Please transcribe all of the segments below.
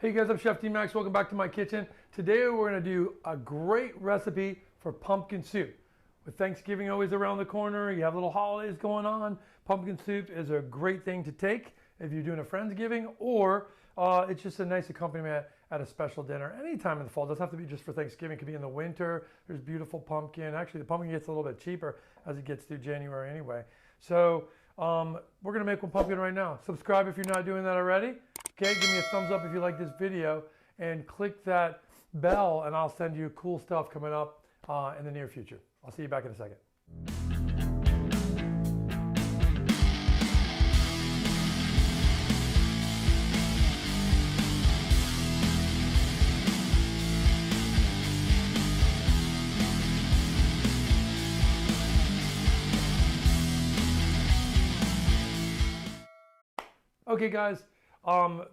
Hey guys, I'm Chef D-Max. Welcome back to my kitchen. Today we're going to do a great recipe for pumpkin soup. With Thanksgiving always around the corner, you have little holidays going on. Pumpkin soup is a great thing to take if you're doing a Friendsgiving, or it's just a nice accompaniment at a special dinner anytime in the fall. It doesn't have to be just for Thanksgiving. It could be in the winter. There's beautiful pumpkin. Actually, the pumpkin gets a little bit cheaper as it gets through January anyway. So we're going to make one pumpkin right now. Subscribe if you're not doing that already. Okay, give me a thumbs up if you like this video and click that bell and I'll send you cool stuff coming up in the near future. I'll see you back in a second. Okay guys,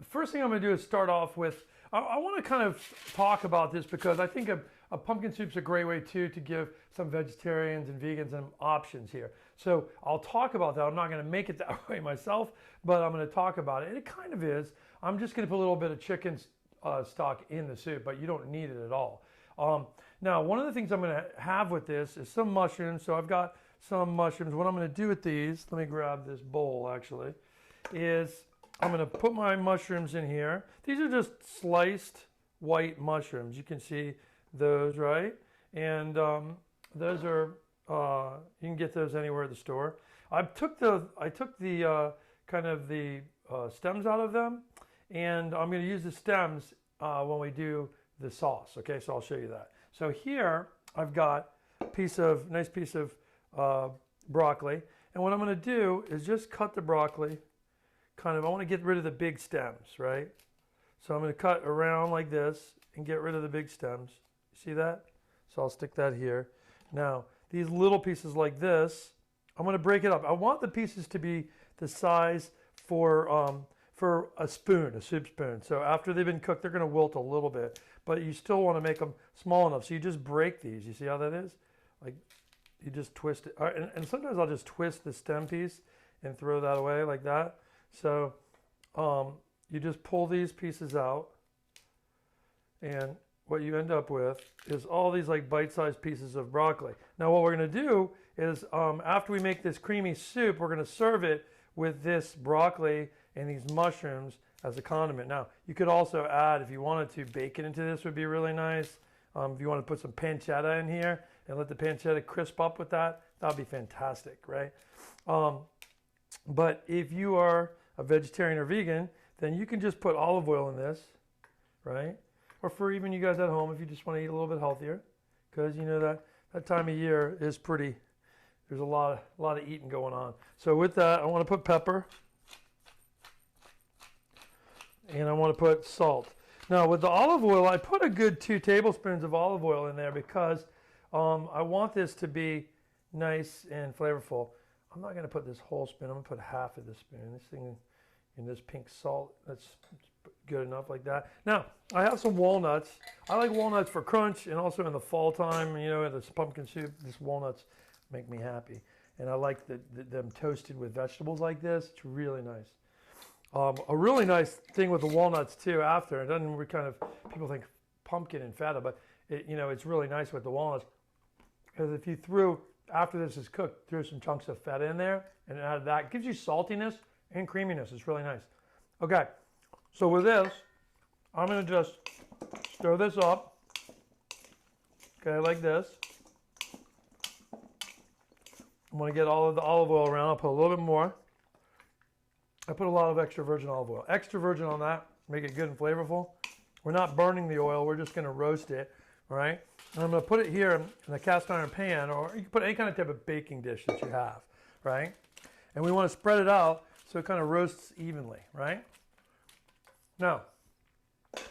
first thing I'm going to do is start off with, I want to kind of talk about this because I think a pumpkin soup's a great way too to give some vegetarians and vegans some options here. So I'll talk about that. I'm not going to make it that way myself, but I'm going to talk about it. And it kind of is. I'm just going to put a little bit of chicken stock in the soup, but you don't need it at all. Now, one of the things I'm going to have with this is some mushrooms. So I've got some mushrooms. What I'm going to do with these, let me grab this bowl actually, is I'm going to put my mushrooms in here. These are just sliced white mushrooms. You can see those, right? And those are, you can get those anywhere at the store. I took the kind of the stems out of them, and I'm going to use the stems when we do the sauce. Okay, so I'll show you that. So here I've got a nice piece of broccoli, and what I'm going to do is just cut the broccoli. I want to get rid of the big stems, right? So I'm going to cut around like this and get rid of the big stems. See that? So I'll stick that here. Now, these little pieces like this, I'm going to break it up. I want the pieces to be the size for a spoon, a soup spoon. So after they've been cooked, they're going to wilt a little bit, but you still want to make them small enough. So you just break these. You see how that is? Like you just twist it. And sometimes I'll just twist the stem piece and throw that away like that. So you just pull these pieces out, and what you end up with is all these like bite-sized pieces of broccoli. Now what we're going to do is after we make this creamy soup, we're going to serve it with this broccoli and these mushrooms as a condiment. Now you could also add, if you wanted to, bacon into this would be really nice. If you want to put some pancetta in here and let the pancetta crisp up with that, that would be fantastic, right? But if you are a vegetarian or vegan, then you can just put olive oil in this, right? Or for even you guys at home, if you just want to eat a little bit healthier, because you know that time of year is pretty, there's a lot of eating going on. So with that, I want to put pepper, and I want to put salt. Now with the olive oil, I put a good 2 tablespoons of olive oil in there because I want this to be nice and flavorful. I'm not going to put this whole spoon. I'm going to put half of this spoon. This thing in this pink salt, that's good enough like that. Now, I have some walnuts. I like walnuts for crunch, and also in the fall time, you know, this pumpkin soup, these walnuts make me happy. And I like them toasted with vegetables like this. It's really nice. A really nice thing with the walnuts too after, it doesn't, we kind of, people think pumpkin and feta, but it's really nice with the walnuts. Because if you threw, after this is cooked, threw some chunks of feta in there and add that. It gives you saltiness and creaminess. It's really nice. Okay, so with this, I'm going to just stir this up. Okay, like this. I'm going to get all of the olive oil around. I'll put a little bit more. I put a lot of extra virgin olive oil. Extra virgin on that, make it good and flavorful. We're not burning the oil. We're just going to roast it, all right? And I'm going to put it here in a cast iron pan, or you can put any kind of type of baking dish that you have, right? And we want to spread it out so it kind of roasts evenly, right? Now, I'm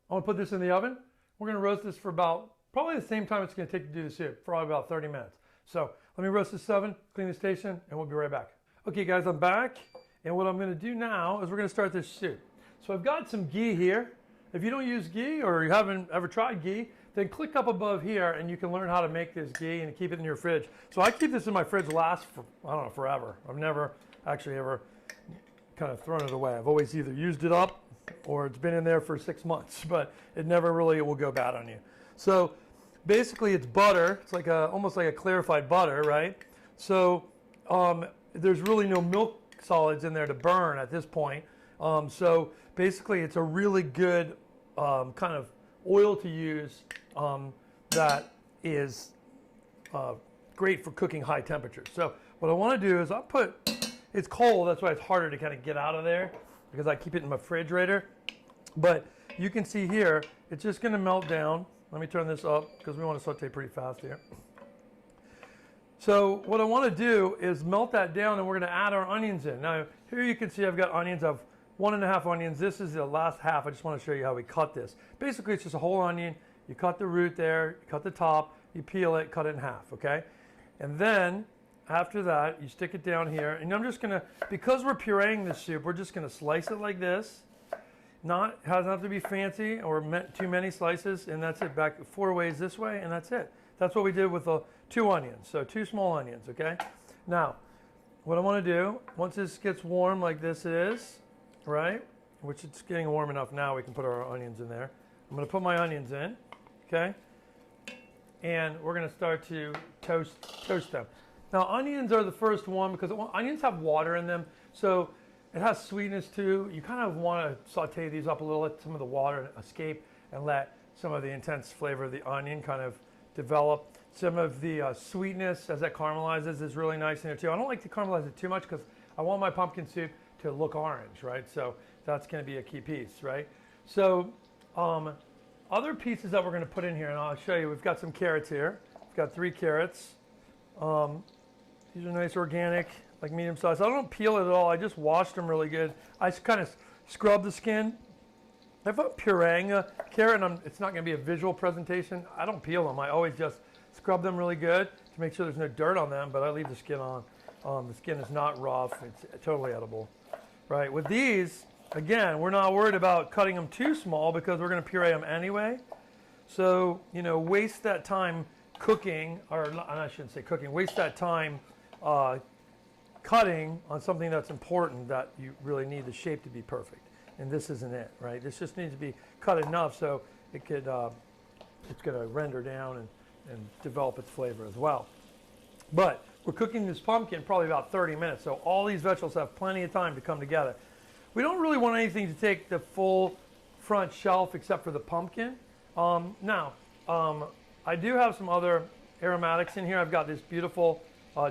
going to put this in the oven. We're going to roast this for probably the same time it's going to take to do the soup, probably about 30 minutes. So let me roast this oven, clean the station, and we'll be right back. Okay, guys, I'm back. And what I'm going to do now is we're going to start this soup. So I've got some ghee here. If you don't use ghee or you haven't ever tried ghee, then click up above here and you can learn how to make this ghee and keep it in your fridge. So I keep this in my fridge last for, I don't know, forever. I've never actually ever kind of thrown it away. I've always either used it up or it's been in there for 6 months, but it never really will go bad on you. So basically it's butter. It's like almost like a clarified butter, right? So there's really no milk solids in there to burn at this point. So basically it's a really good kind of oil to use that is great for cooking high temperatures. So what I want to do is it's cold, that's why it's harder to kind of get out of there, because I keep it in my refrigerator. But you can see here, it's just going to melt down. Let me turn this up because we want to saute pretty fast here. So what I want to do is melt that down, and we're going to add our onions in. Now here you can see I've got onions. I've 1.5 onions. This is the last half. I just want to show you how we cut this. Basically it's just a whole onion. You cut the root there, you cut the top, you peel it, cut it in half, okay? And then after that, you stick it down here, and I'm just gonna, because we're pureeing this soup, we're just gonna slice it like this. It doesn't have to be fancy or too many slices, and that's it. Back 4 ways this way, and that's it. That's what we did with the 2 onions, so 2 small onions, okay? Now, what I wanna do, once this gets warm like this is, right? Which it's getting warm enough now, we can put our onions in there. I'm gonna put my onions in, okay? And we're gonna start to toast them. Now onions are the first one because onions have water in them, so it has sweetness too. You kind of want to saute these up a little, let some of the water escape, and let some of the intense flavor of the onion kind of develop. Some of the sweetness as that caramelizes is really nice in there too. I don't like to caramelize it too much because I want my pumpkin soup to look orange, right? So that's going to be a key piece, right? So other pieces that we're going to put in here, and I'll show you, we've got some carrots here. We've got 3 carrots. These are nice organic, like medium size. I don't peel it at all. I just washed them really good. I kind of scrub the skin. If I'm pureeing a carrot, and it's not going to be a visual presentation, I don't peel them. I always just scrub them really good to make sure there's no dirt on them, but I leave the skin on. The skin is not rough. It's totally edible. Right, with these, again, we're not worried about cutting them too small because we're going to puree them anyway. So, you know, waste that time cooking, or I shouldn't say cooking, waste that time cutting on something that's important that you really need the shape to be perfect. And this isn't it, right? This just needs to be cut enough so it could, it's going to render down and develop its flavor as well. But we're cooking this pumpkin probably about 30 minutes, so all these vegetables have plenty of time to come together. We don't really want anything to take the full front shelf except for the pumpkin. I do have some other aromatics in here. I've got this beautiful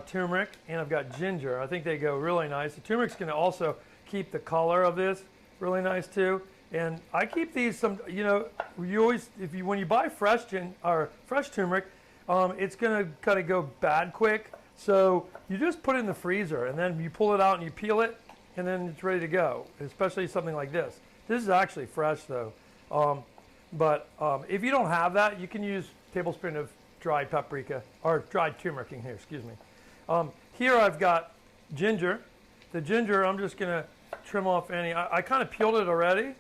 turmeric, and I've got ginger. I think they go really nice. The turmeric's going to also keep the color of this really nice too. And I keep these you know, when you buy fresh turmeric, it's going to kind of go bad quick. So you just put it in the freezer, and then you pull it out and you peel it, and then it's ready to go, especially something like this. This is actually fresh though. If you don't have that, you can use a tablespoon of dried paprika, or dried turmeric in here, excuse me. Here I've got ginger. The ginger, I'm just gonna trim off any, I kind of peeled it already.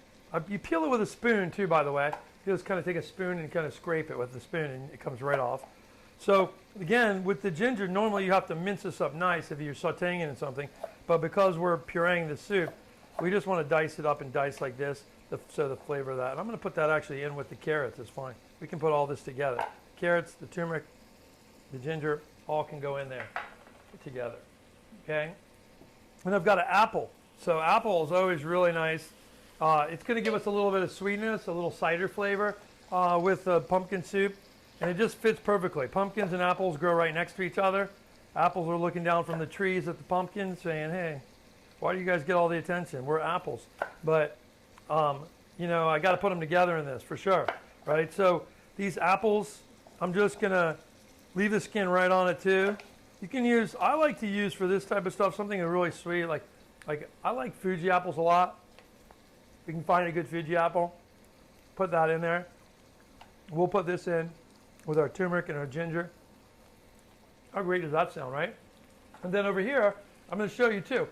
You peel it with a spoon too, by the way. You just kind of take a spoon and kind of scrape it with the spoon, and it comes right off. So again, with the ginger, normally you have to mince this up nice if you're sauteing it in something, but because we're pureeing the soup, we just want to dice it up and dice like this, so the flavor of that. And I'm going to put that actually in with the carrots, it's fine. We can put all this together. Carrots, the turmeric, the ginger, all can go in there together, okay? And I've got an apple. So apple is always really nice. It's going to give us a little bit of sweetness, a little cider flavor with pumpkin soup. And it just fits perfectly. Pumpkins and apples grow right next to each other. Apples are looking down from the trees at the pumpkins saying, hey, why do you guys get all the attention? We're apples. But, you know, I got to put them together in this for sure, right? So these apples, I'm just going to leave the skin right on it too. You can use, I like to use for this type of stuff, something really sweet. Like I like Fuji apples a lot. If you can find a good Fuji apple, put that in there. We'll put this in with our turmeric and our ginger. How great does that sound, right? And then over here, I'm going to show you too.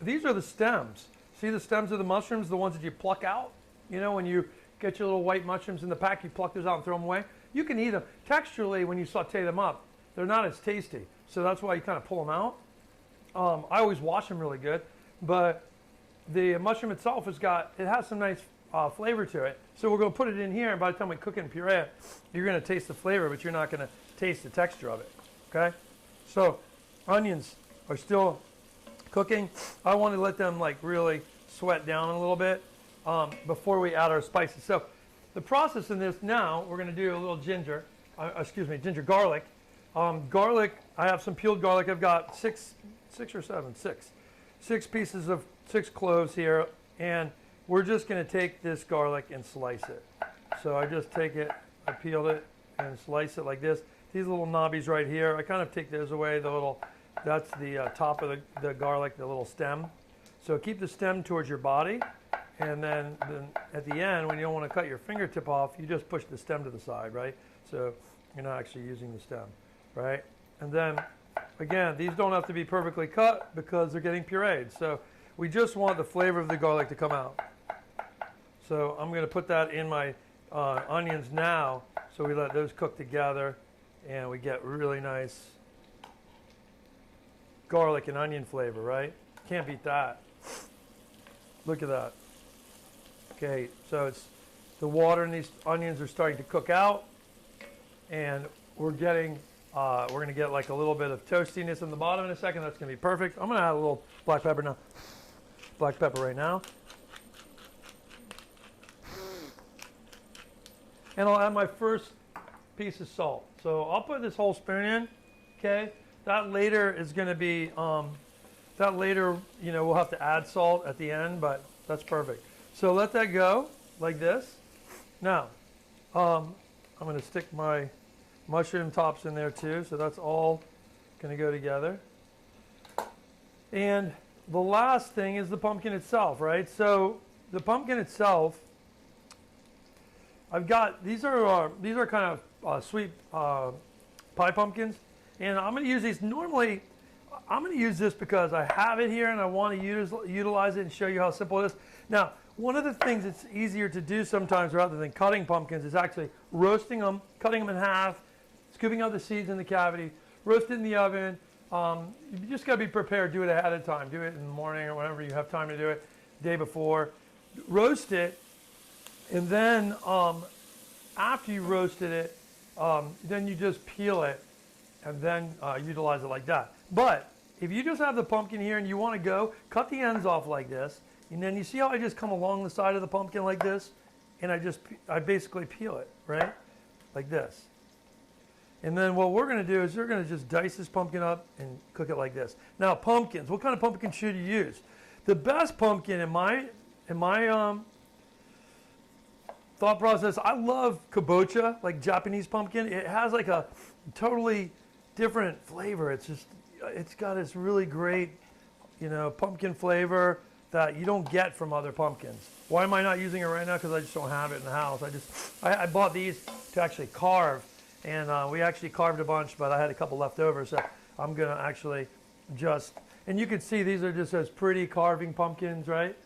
These are the stems. See the stems of the mushrooms, the ones that you pluck out? You know, when you get your little white mushrooms in the pack, you pluck those out and throw them away. You can eat them. Texturally, when you saute them up, they're not as tasty. So that's why you kind of pull them out. I always wash them really good. But the mushroom itself it has some nice flavor to it. So we're going to put it in here, and by the time we cook it and puree it, you're going to taste the flavor, but you're not going to taste the texture of it. Okay? So onions are still cooking. I want to let them like really sweat down a little bit before we add our spices. So the process in this now, we're going to do a little ginger garlic. Garlic, I have some peeled garlic. I've got six pieces of 6 cloves here, and we're just going to take this garlic and slice it. So I just take it, I peeled it, and slice it like this. These little knobbies right here, I kind of take those away. That's the top of the garlic, the little stem. So keep the stem towards your body, and then at the end, when you don't want to cut your fingertip off, you just push the stem to the side, right? So you're not actually using the stem, right? And then, again, these don't have to be perfectly cut because they're getting pureed. So we just want the flavor of the garlic to come out. So I'm going to put that in my onions now, so we let those cook together, and we get really nice garlic and onion flavor, right? Can't beat that. Look at that. Okay, so it's the water in these onions are starting to cook out, and we're going to get like a little bit of toastiness in the bottom in a second. That's going to be perfect. I'm going to add a little black pepper now. Black pepper right now. And I'll add my first piece of salt. So I'll put this whole spoon in, okay? That later is going to be, we'll have to add salt at the end, but that's perfect. So let that go like this. Now, I'm going to stick my mushroom tops in there too, so that's all going to go together. And the last thing is the pumpkin itself, right? So the pumpkin itself, these are kind of sweet pie pumpkins, and I'm going to use these. Normally, I'm going to use this because I have it here and I want to utilize it and show you how simple it is. Now, one of the things that's easier to do sometimes rather than cutting pumpkins is actually roasting them, cutting them in half, scooping out the seeds in the cavity, roast it in the oven. You just got to be prepared. Do it ahead of time. Do it in the morning or whenever you have time to do it, the day before. Roast it, and then after you roasted it, then you just peel it and then utilize it like that. But if you just have the pumpkin here and you want to go, cut the ends off like this, and then you see how I just come along the side of the pumpkin like this, and I basically peel it, right? Like this. And then what we're going to do is we're going to just dice this pumpkin up and cook it like this. Now, pumpkins. What kind of pumpkin should you use? The best pumpkin in my thought process, I love kabocha, like Japanese pumpkin. It has like a totally different flavor. It's got this really great, pumpkin flavor that you don't get from other pumpkins. Why am I not using it right now? Because I just don't have it in the house. I bought these to actually carve. And we actually carved a bunch, but I had a couple left over, so I'm going to actually and you can see these are just those pretty carving pumpkins, right?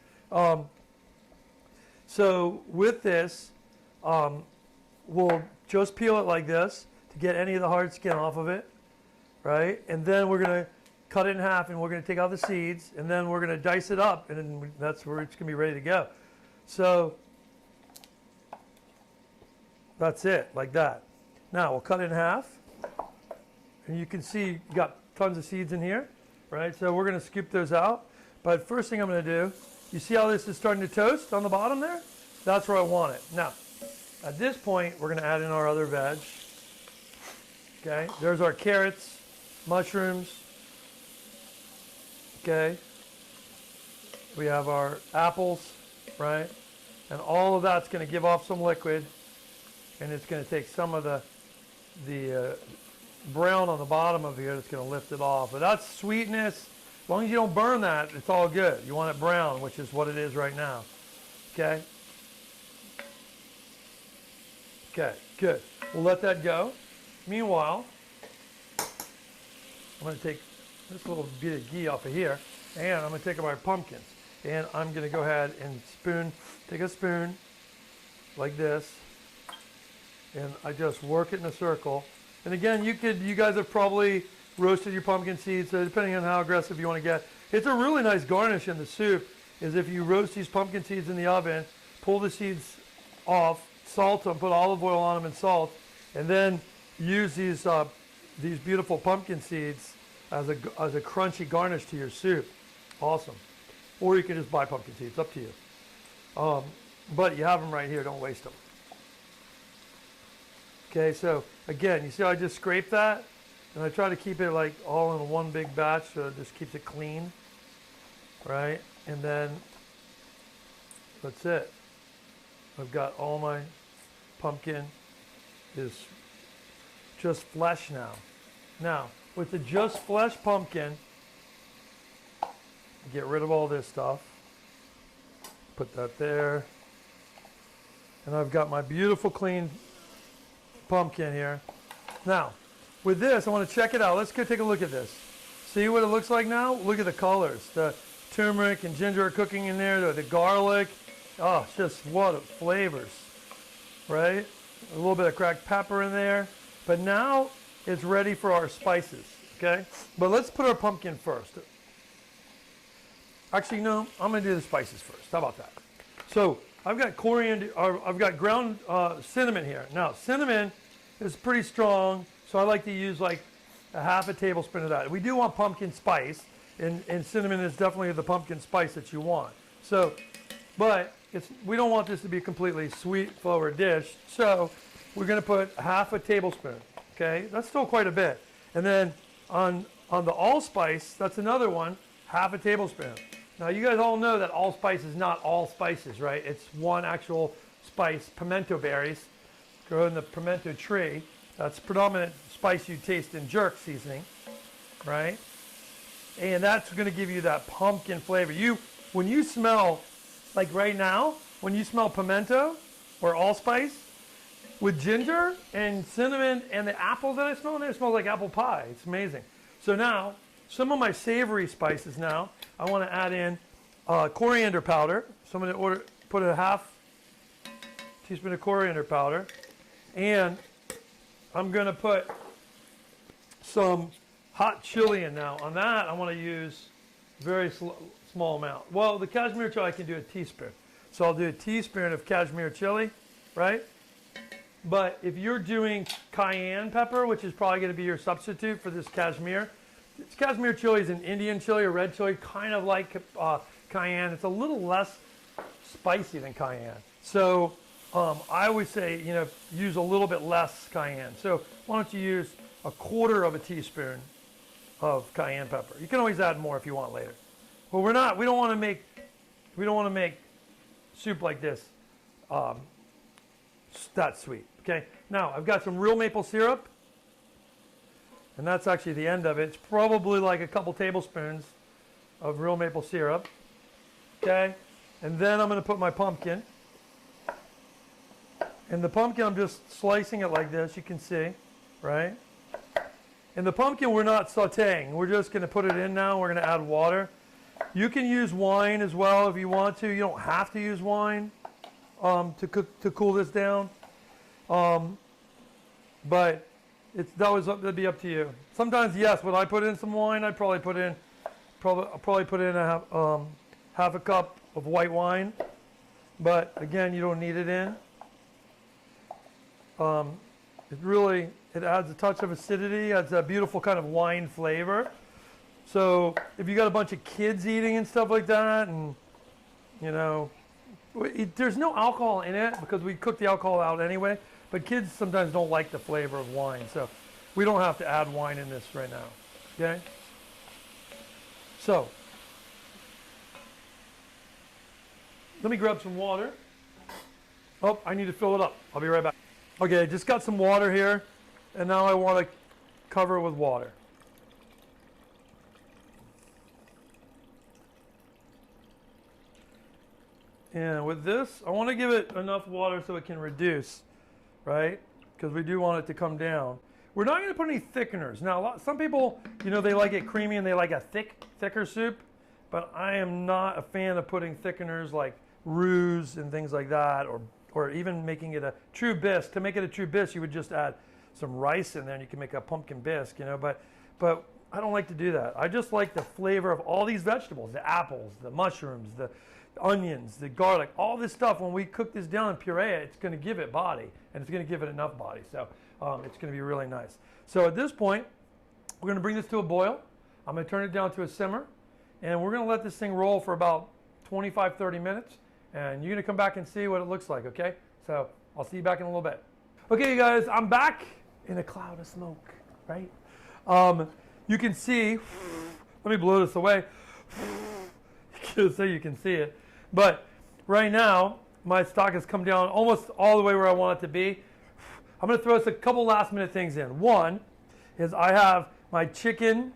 So with this, we'll just peel it like this to get any of the hard skin off of it, right? And then we're going to cut it in half, and we're going to take out the seeds, and then we're going to dice it up, and then that's where it's going to be ready to go. So that's it, like that. Now we'll cut it in half, and you can see you got tons of seeds in here, right? So we're going to scoop those out. But first thing I'm going to do, you see how this is starting to toast on the bottom there? That's where I want it. Now, at this point, we're going to add in our other veg. Okay, there's our carrots, mushrooms. Okay, we have our apples, right? And all of that's going to give off some liquid, and it's going to take some of the brown on the bottom of here that's going to lift it off. But that's sweetness. As long as you don't burn that, it's all good. You want it brown, which is what it is right now. Okay? Okay, good. We'll let that go. Meanwhile, I'm going to take this little bit of ghee off of here, and I'm going to take my pumpkins. And I'm going to go ahead and take a spoon like this, and I just work it in a circle. And again, you guys have probably roasted your pumpkin seeds, so depending on how aggressive you want to get. It's a really nice garnish in the soup. is if you roast these pumpkin seeds in the oven, pull the seeds off, salt them, put olive oil on them and salt, and then use these beautiful pumpkin seeds as a crunchy garnish to your soup. Awesome. Or you can just buy pumpkin seeds, up to you. But you have them right here, don't waste them. Okay, so again, you see how I just scraped that? And I try to keep it like all in one big batch so it just keeps it clean, right? And then that's it. I've got all my pumpkin is just flesh now. Now, with the just flesh pumpkin, get rid of all this stuff. Put that there. And I've got my beautiful clean pumpkin here. Now, with this, I want to check it out. Let's go take a look at this. See what it looks like now? Look at the colors. The turmeric and ginger are cooking in there. The garlic. Oh, just what flavors, right? A little bit of cracked pepper in there. But now it's ready for our spices, okay? But let's put our pumpkin first. Actually, no, I'm going to do the spices first. How about that? So I've got coriander, I've got ground cinnamon here. Now, cinnamon is pretty strong, so I like to use like a half a tablespoon of that. We do want pumpkin spice, and cinnamon is definitely the pumpkin spice that you want. So, but we don't want this to be a completely sweet forward dish, so we're going to put half a tablespoon. Okay, that's still quite a bit. And then on the allspice, that's another one, half a tablespoon. Now you guys all know that allspice is not all spices, right? It's one actual spice, pimento berries, grow in the pimento tree. That's predominant spice you taste in jerk seasoning, right? And that's going to give you that pumpkin flavor. When you smell, like right now, when you smell pimento or allspice with ginger and cinnamon and the apples that I smell in there, it smells like apple pie. It's amazing. So now, some of my savory spices now, I want to add in coriander powder. So I'm going to put a half teaspoon of coriander powder. And I'm going to put some hot chili in now. On that, I want to use very small amount. Well, the Kashmir chili, I can do a teaspoon. So I'll do a teaspoon of Kashmir chili, right? But if you're doing cayenne pepper, which is probably going to be your substitute for this Kashmir, Kashmir chili is an Indian chili or red chili, kind of like cayenne. It's a little less spicy than cayenne. So I always say, use a little bit less cayenne. So why don't you use a quarter of a teaspoon of cayenne pepper. You can always add more if you want later. But we don't want to make soup like this that sweet. Okay. Now I've got some real maple syrup. And that's actually the end of it. It's probably like a couple tablespoons of real maple syrup. Okay? And then I'm going to put my pumpkin. And the pumpkin, I'm just slicing it like this, you can see, right? And the pumpkin, we're not sauteing. We're just going to put it in now. We're going to add water. You can use wine as well if you want to. You don't have to use wine to cool this down. But that'd be up to you. Sometimes, yes, would I put in some wine? I'd probably put in a half a cup of white wine. But again, you don't need it in. It adds a touch of acidity, adds a beautiful kind of wine flavor. So if you got a bunch of kids eating and stuff like that, and there's no alcohol in it because we cook the alcohol out anyway. But kids sometimes don't like the flavor of wine, so we don't have to add wine in this right now, okay? So, let me grab some water. Oh, I need to fill it up. I'll be right back. Okay, just got some water here, and now I want to cover it with water. And with this, I want to give it enough water so it can reduce, right? Because we do want it to come down. We're not going to put any thickeners. Now, some people, they like it creamy and they like a thicker soup, but I am not a fan of putting thickeners like roux and things like that, or even making it a true bisque. To make it a true bisque, you would just add some rice in there and you can make a pumpkin bisque, but I don't like to do that. I just like the flavor of all these vegetables, the apples, the mushrooms, onions, the garlic, all this stuff, when we cook this down and puree it, it's going to give it body, and it's going to give it enough body. So it's going to be really nice. So at this point, we're going to bring this to a boil. I'm going to turn it down to a simmer, and we're going to let this thing roll for about 25, 30 minutes, and you're going to come back and see what it looks like, okay? So I'll see you back in a little bit. Okay, you guys, I'm back in a cloud of smoke, right? You can see, let me blow this away, so you can see it. But right now, my stock has come down almost all the way where I want it to be. I'm going to throw us a couple last minute things in. One is I have my chicken.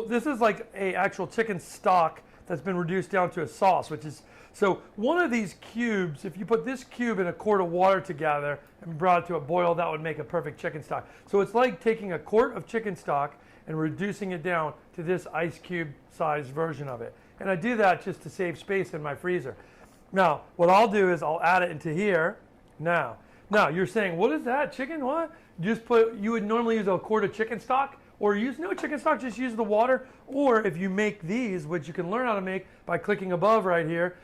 This is like a actual chicken stock that's been reduced down to a sauce, which is, so one of these cubes, if you put this cube in a quart of water together and brought it to a boil, that would make a perfect chicken stock. So it's like taking a quart of chicken stock and reducing it down to this ice cube sized version of it. And I do that just to save space in my freezer. Now, what I'll do is I'll add it into here. Now you're saying, what is that? Chicken, what? You would normally use a quart of chicken stock, or use no chicken stock, just use the water. Or if you make these, which you can learn how to make by clicking above right here,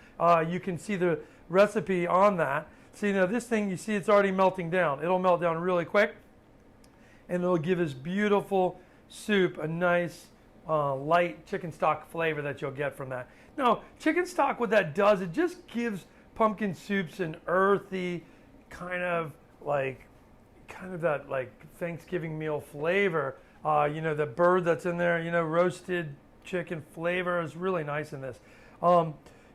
you can see the recipe on that. So this thing, you see it's already melting down. It'll melt down really quick, and it'll give this beautiful soup a nice light chicken stock flavor that you'll get from that. Now, chicken stock, what that does, it just gives pumpkin soups an earthy kind of that like Thanksgiving meal flavor. The bird that's in there, roasted chicken flavor is really nice in this.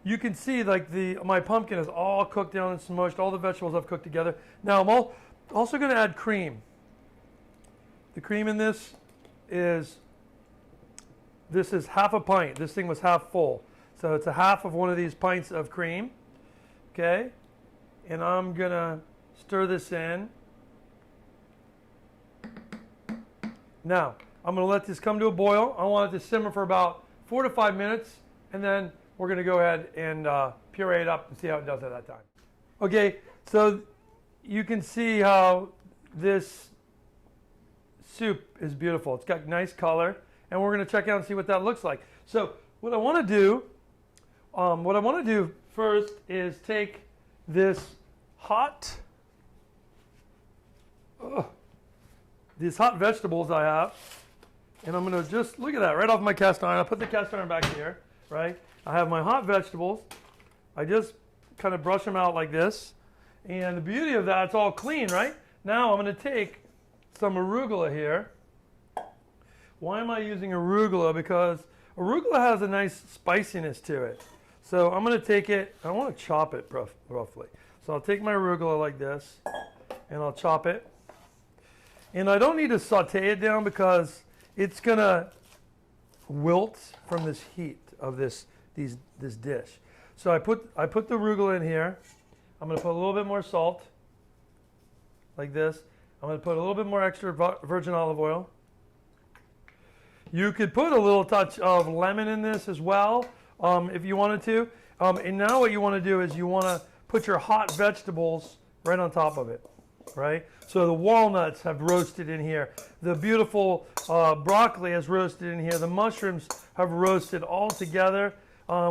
You can see like my pumpkin is all cooked down and smushed. All the vegetables I've cooked together. Now I'm also going to add cream. The cream in this is half a pint. This thing was half full. So it's a half of one of these pints of cream. Okay? And I'm going to stir this in. Now, I'm going to let this come to a boil. I want it to simmer for about 4 to 5 minutes, and then we're going to go ahead and puree it up and see how it does at that time. Okay, so you can see how this soup is beautiful. It's got nice color, and we're going to check out and see what that looks like. So what I want to do, first is take these hot vegetables I have, and I'm going to just, look at that, right off my cast iron. I'll put the cast iron back here, right? I have my hot vegetables. I just kind of brush them out like this, and the beauty of that, it's all clean, right? Now I'm going to take some arugula here. Why am I using arugula? Because arugula has a nice spiciness to it. So I'm going to take it, I want to chop it roughly. So I'll take my arugula like this, and I'll chop it. And I don't need to saute it down because it's going to wilt from this heat of this dish. So I put the arugula in here. I'm going to put a little bit more salt, like this. I'm going to put a little bit more extra virgin olive oil. You could put a little touch of lemon in this as well, if you wanted to. And now what you want to do is you want to put your hot vegetables right on top of it, right? So the walnuts have roasted in here. The beautiful broccoli has roasted in here. The mushrooms have roasted all together.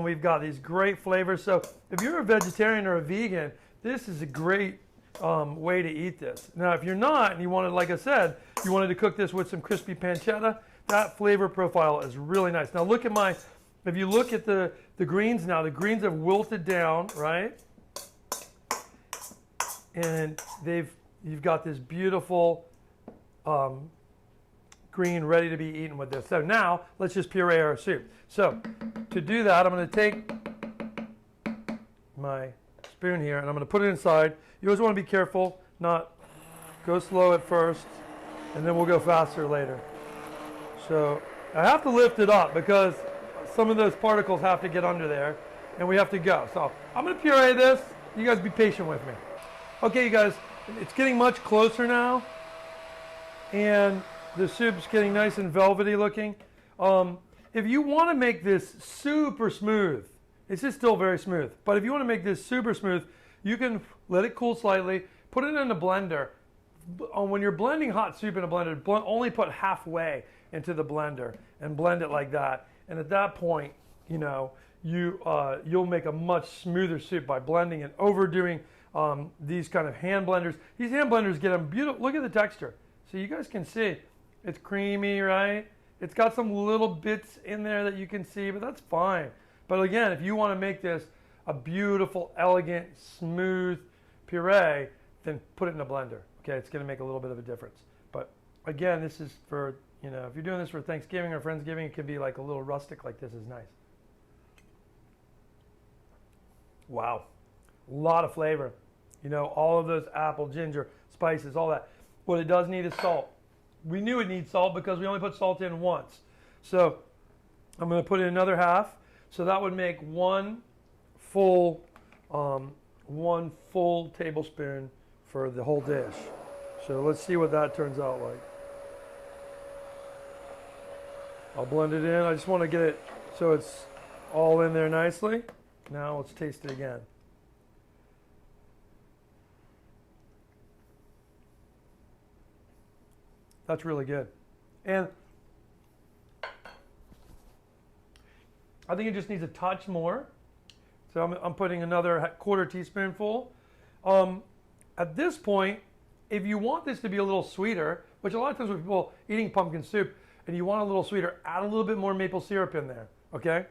We've got these great flavors. So if you're a vegetarian or a vegan, this is a great way to eat this. Now, if you're not, and you wanted, like I said, you wanted to cook this with some crispy pancetta, that flavor profile is really nice. Now look at if you look at the greens now, the greens have wilted down, right? And you've got this beautiful green ready to be eaten with this. So now let's just puree our soup. So to do that, I'm going to take my spoon here and I'm going to put it inside. You always want to be careful, not go slow at first, and then we'll go faster later. So I have to lift it up because some of those particles have to get under there, and we have to go. So I'm going to puree this. You guys be patient with me. Okay, you guys, it's getting much closer now, and the soup's getting nice and velvety looking. If you want to make this super smooth, it's just still very smooth, but if you want to make this super smooth, you can let it cool slightly, put it in a blender. When you're blending hot soup in a blender, only put halfway into the blender and blend it like that. And at that point, you'll make a much smoother soup by blending and overdoing these kind of hand blenders. These hand blenders get them beautiful. Look at the texture. So you guys can see it's creamy, right? It's got some little bits in there that you can see, but that's fine. But again, if you want to make this a beautiful, elegant, smooth puree, then put it in a blender. Okay, it's going to make a little bit of a difference. But again, this is for, you know, if you're doing this for Thanksgiving or Friendsgiving, it can be like a little rustic like this is nice. Wow, a lot of flavor. You know, all of those apple, ginger, spices, all that. What it does need is salt. We knew it needs salt because we only put salt in once. So I'm going to put in another half. So that would make one full tablespoon for the whole dish. So let's see what that turns out like. I'll blend it in. I just want to get it so it's all in there nicely. Now let's taste it again. That's really good. And I think it just needs a touch more. So I'm putting another quarter teaspoonful. At this point, if you want this to be a little sweeter, which a lot of times with people eating pumpkin soup, and you want a little sweeter, add a little bit more maple syrup in there, okay?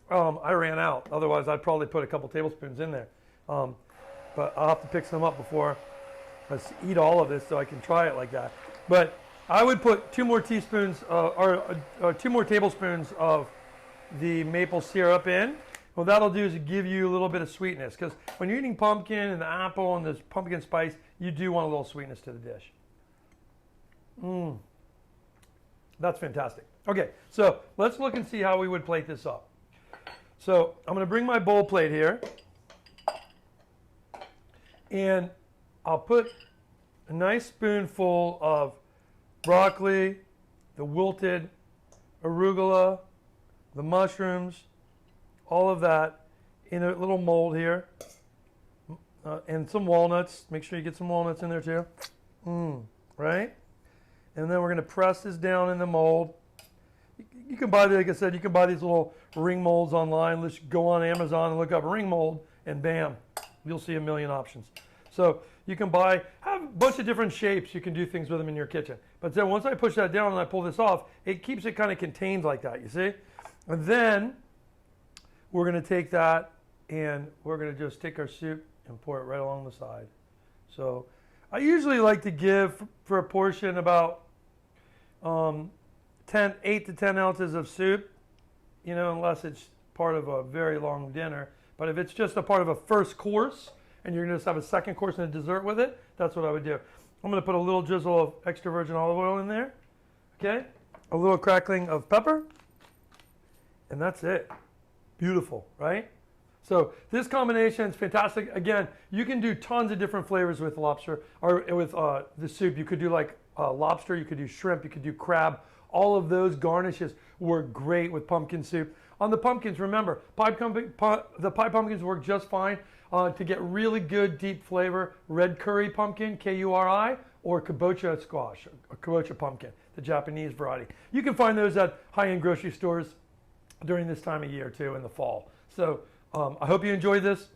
I ran out. Otherwise, I'd probably put a couple tablespoons in there. But I'll have to pick some up before I eat all of this so I can try it like that. But I would put 2 more teaspoons, or 2 more tablespoons of the maple syrup in. What that'll do is give you a little bit of sweetness, because when you're eating pumpkin and the apple and this pumpkin spice, you do want a little sweetness to the dish. That's fantastic. Okay, so let's look and see how we would plate this up. So I'm going to bring my bowl plate here, and I'll put a nice spoonful of broccoli, the wilted arugula, the mushrooms, all of that in a little mold here, and some walnuts. Make sure you get some walnuts in there too. Right? And then we're going to press this down in the mold. You can buy, like I said, you can buy these little ring molds online. Let's go on Amazon and look up ring mold, and bam, you'll see a million options. So you can have a bunch of different shapes. You can do things with them in your kitchen. But then once I push that down and I pull this off, it keeps it kind of contained like that, you see? And then we're going to take that and we're going to just take our soup and pour it right along the side. So I usually like to give for a portion about 8 to 10 ounces of soup, you know, unless it's part of a very long dinner. But if it's just a part of a first course and you're going to just have a second course and a dessert with it, that's what I would do. I'm going to put a little drizzle of extra virgin olive oil in there, okay? A little crackling of pepper, and that's it. Beautiful, right? So this combination is fantastic. Again, you can do tons of different flavors with lobster, or with the soup. You could do like lobster, you could do shrimp, you could do crab. All of those garnishes work great with pumpkin soup. On the pumpkins, remember, the pie pumpkins work just fine. To get really good deep flavor, red curry pumpkin, K-U-R-I, or kabocha squash, or kabocha pumpkin, the Japanese variety. You can find those at high-end grocery stores during this time of year too, in the fall. So I hope you enjoyed this.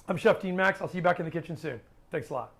I'm Chef Dean Max. I'll see you back in the kitchen soon. Thanks a lot.